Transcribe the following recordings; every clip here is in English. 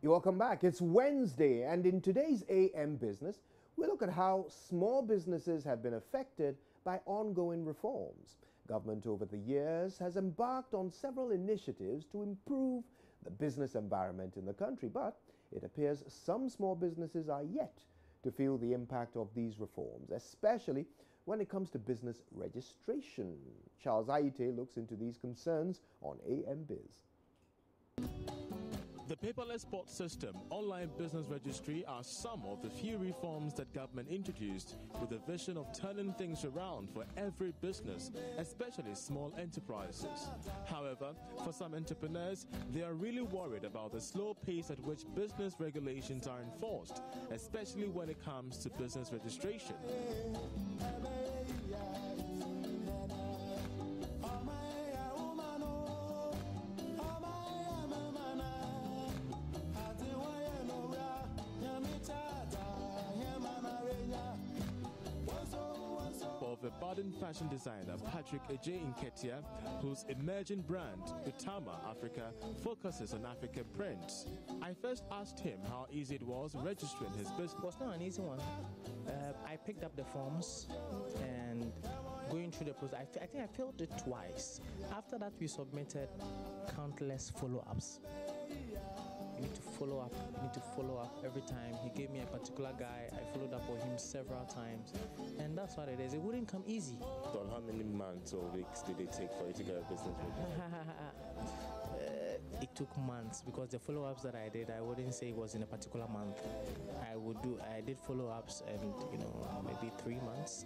You're welcome back. It's Wednesday, and in today's AM Business, we look at how small businesses have been affected by ongoing reforms. Government over the years has embarked on several initiatives to improve the business environment in the country, but it appears some small businesses are yet to feel the impact of these reforms, especially when it comes to business registration. Charles Aite looks into these concerns on AM Biz. The paperless port system, online business registry are some of the few reforms that government introduced with the vision of turning things around for every business, especially small enterprises. However, for some entrepreneurs, they are really worried about the slow pace at which business regulations are enforced, especially when it comes to business registration. Of a budding fashion designer, Patrick J. Nketia, whose emerging brand, Utama Africa, focuses on African prints. I first asked him how easy it was registering his business. It was not an easy one. I picked up the forms and going through the process. I think I filled it twice. After that, we submitted countless follow-ups. You need to follow up every time. He gave me a particular guy. I followed up on him several times, and that's what it is. It wouldn't come easy. So how many months or weeks did it take for you to get a business It took months because the follow-ups that I did, I wouldn't say it was in a particular month. I did follow-ups and maybe 3 months.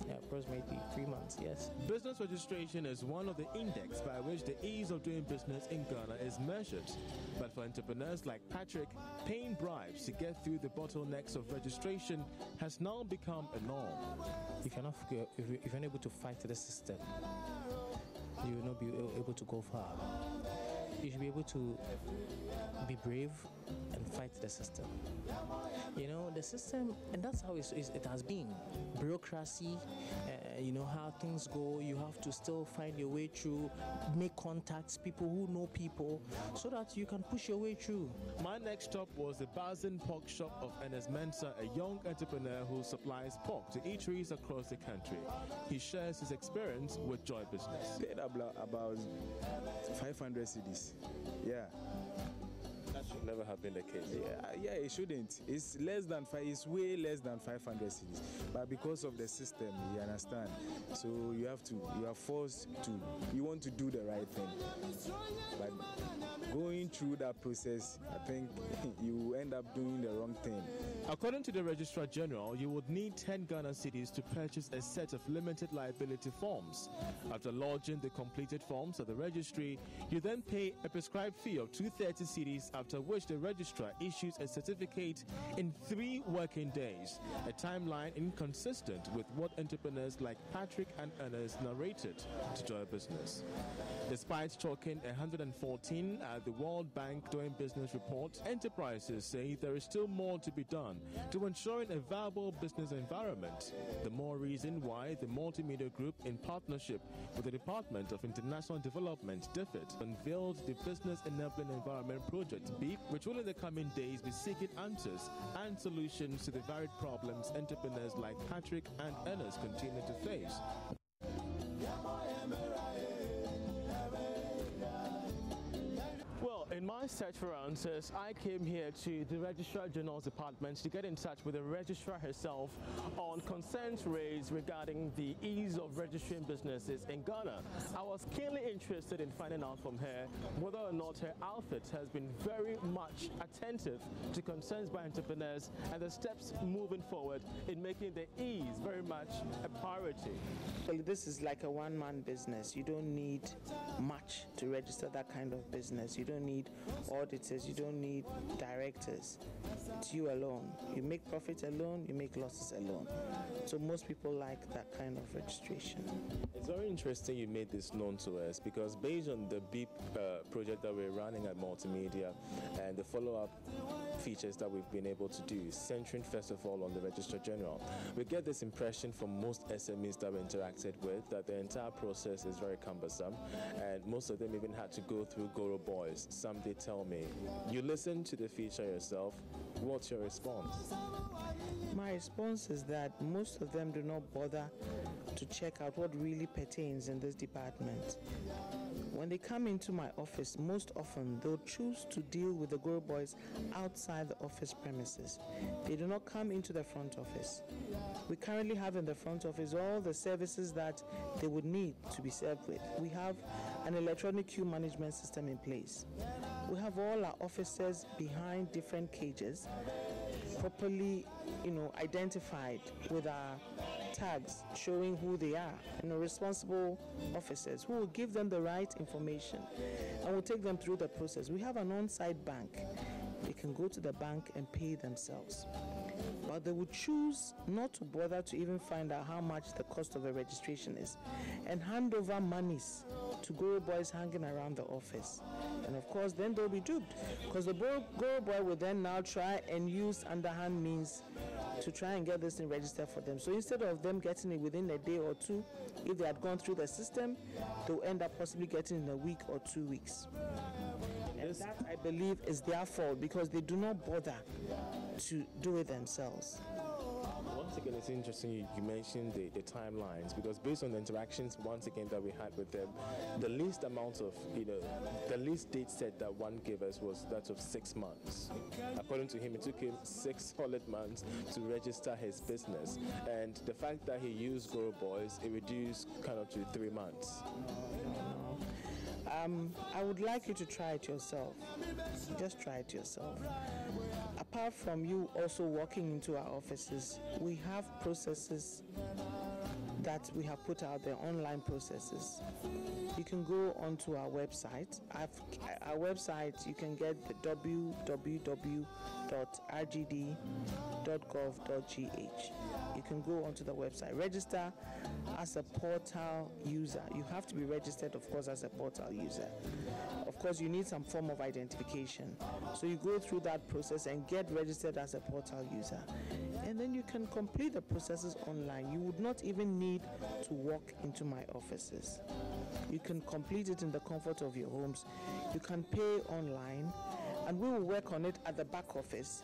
Yeah, approximately 3 months, yes. Business registration is one of the index by which the ease of doing business in Ghana is measured. But for entrepreneurs like Patrick, paying bribes to get through the bottlenecks of registration has now become a norm. If you're not able to fight the system, you will not be able to go far. You should be able to be brave and fight the system. The system, and that's how it has been. Bureaucracy, how things go. You have to still find your way through, make contacts, people who know people, so that you can push your way through. My next stop was the Basin Pork Shop of Ernest Mensah, a young entrepreneur who supplies pork to eateries across the country. He shares his experience with Joy Business. Paid about 500 cedis. Yeah. That should never have been the case. Yeah, it shouldn't. It's way less than 500 cedis. But because of the system, you understand. So you are forced to, you want to do the right thing. But going through that process, I think you end up doing the wrong thing. According to the Registrar General, you would need 10 Ghana cedis to purchase a set of limited liability forms. After lodging the completed forms at the registry, you then pay a prescribed fee of 230 cedis, after which the registrar issues a certificate in 3 working days, a timeline inconsistent with what entrepreneurs like Patrick and Ernest narrated to Joy Business. Despite chalking 114 at the World Bank Doing Business report, enterprises say there is still more to be done to ensuring a viable business environment. The more reason why the Multimedia Group, in partnership with the Department of International Development, DFID, unveiled the Business Enabling Environment Project, BIP, which will in the coming days be seeking answers and solutions to the varied problems entrepreneurs like Patrick and Ernest continue to face. Well, in my search for answers, I came here to the Registrar General's department to get in touch with the registrar herself on concerns raised regarding the ease of registering businesses in Ghana. I was keenly interested in finding out from her whether or not her outfit has been very much attentive to concerns by entrepreneurs and the steps moving forward in making the ease very much a priority. Well, this is like a one-man business. You don't need much to register that kind of business. You don't need auditors, you don't need directors. It's you alone. You make profits alone, you make losses alone. So most people like that kind of registration. It's very interesting you made this known to us, because based on the BIP project that we're running at Multimedia and the follow-up features that we've been able to do, centering first of all on the Registrar General, we get this impression from most SMEs that we interacted with that the entire process is very cumbersome, and most of them even had to go through Goro Boys. Some did tell me. You listen to the feature yourself. What's your response? My response is that most of them do not bother to check out what really pertains in this department. When they come into my office, most often they'll choose to deal with the Guru boys outside the office premises. They do not come into the front office. We currently have in the front office all the services that they would need to be served with. We have an electronic queue management system in place. We have all our officers behind different cages, properly, identified with our tags showing who they are, responsible officers who will give them the right information and will take them through the process. We have an on-site bank. They can go to the bank and pay themselves. But they would choose not to bother to even find out how much the cost of the registration is and hand over monies to Guru boys hanging around the office. And of course, then they'll be duped because the Guru boy will then now try and use underhand means to try and get this thing registered for them. So instead of them getting it within a day or two, if they had gone through the system, they'll end up possibly getting it in a week or 2 weeks. And that, I believe, is their fault because they do not bother to do it themselves. Once again, it's interesting you mentioned the timelines, because based on the interactions once again that we had with them, the least amount of, the least date set that one gave us was that of 6 months. According to him, it took him 6 solid months to register his business, and the fact that he used Guru boys, it reduced kind of to 3 months. I would like you to try it yourself. Just try it yourself. Apart from you also walking into our offices, we have processes that we have put out there, online processes. You can go onto our website. Our website, you can get the www.rgd.gov.gh. You can go onto the website, register as a portal user. You have to be registered, of course, as a portal user. Of course, you need some form of identification. So you go through that process and get registered as a portal user. And then you can complete the processes online. You would not even need to walk into my offices. You can complete it in the comfort of your homes. You can pay online, and we will work on it at the back office.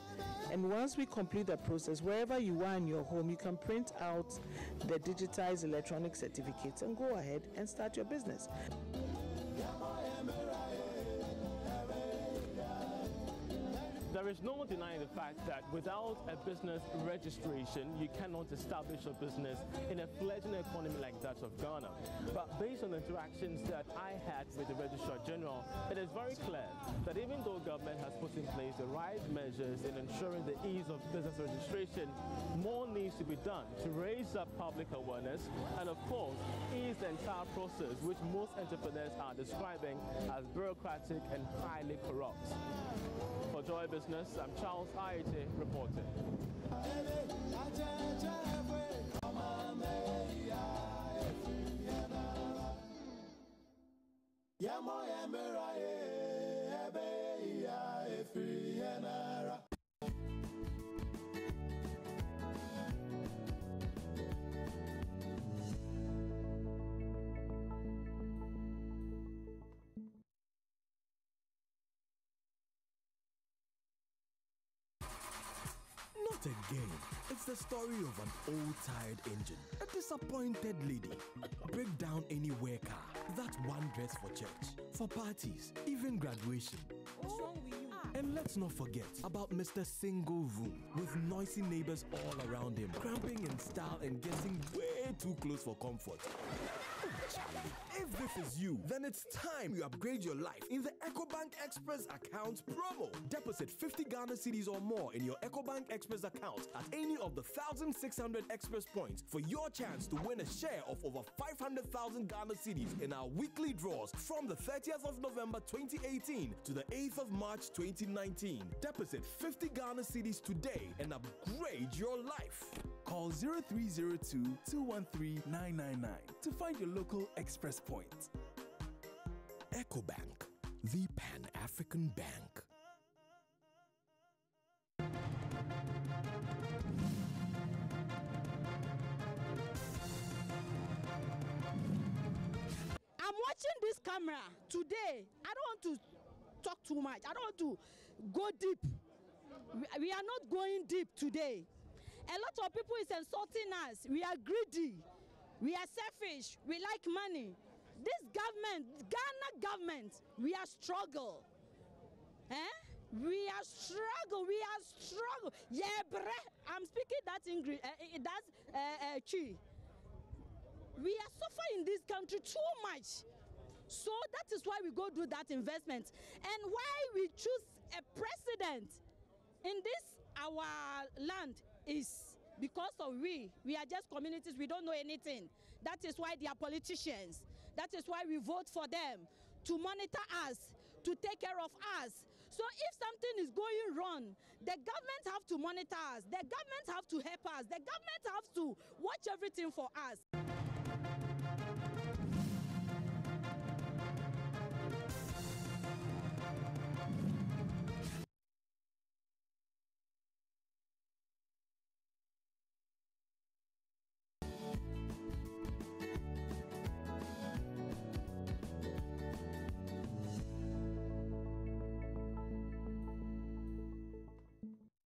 And once we complete the process, wherever you are in your home, you can print out the digitized electronic certificates and go ahead and start your business. There is no denying the fact that without a business registration, you cannot establish a business in a fledgling economy like that of Ghana. But based on the interactions that I had with the Registrar General, it is very clear that even though government has put in place the right measures in ensuring the ease of business registration, more needs to be done to raise up public awareness and, of course, ease the entire process, which most entrepreneurs are describing as bureaucratic and highly corrupt. For Joy Business, I'm Charles Ayete reporting. Not again. It's the story of an old tired engine, a disappointed lady, a breakdown anywhere car, that one dress for church, for parties, even graduation. What's wrong with you? And let's not forget about Mr. Single Room, with noisy neighbors all around him, cramping in style and getting way too close for comfort. Charlie, if this is you, then it's time you upgrade your life in the EcoBank Express Accounts promo. Deposit 50 Ghana cedis or more in your EcoBank Express account at any of the 1,600 Express points for your chance to win a share of over 500,000 Ghana cedis in our weekly draws from the 30th of November 2018 to the 8th of March 2019. Deposit 50 Ghana cedis today and upgrade your life. Call 0302-213-999 to find your local Express point. EcoBank, the Pan-African Bank. I'm watching this camera today. I don't want talk too much. I don't want to go deep. We are not going deep today. A lot of people is insulting us. We are greedy. We are selfish. We like money. This government, Ghana government, we are struggle. We are struggle. We are struggle. Yeah, bre. I'm speaking that English. That's Chi. We are suffering in this country too much. So that is why we go do that investment. And why we choose a president in this our land is because of we are just communities, we don't know anything. That is why they are politicians. That is why we vote for them, to monitor us, to take care of us. So if something is going wrong, the government have to monitor us. The government have to help us. The government have to watch everything for us.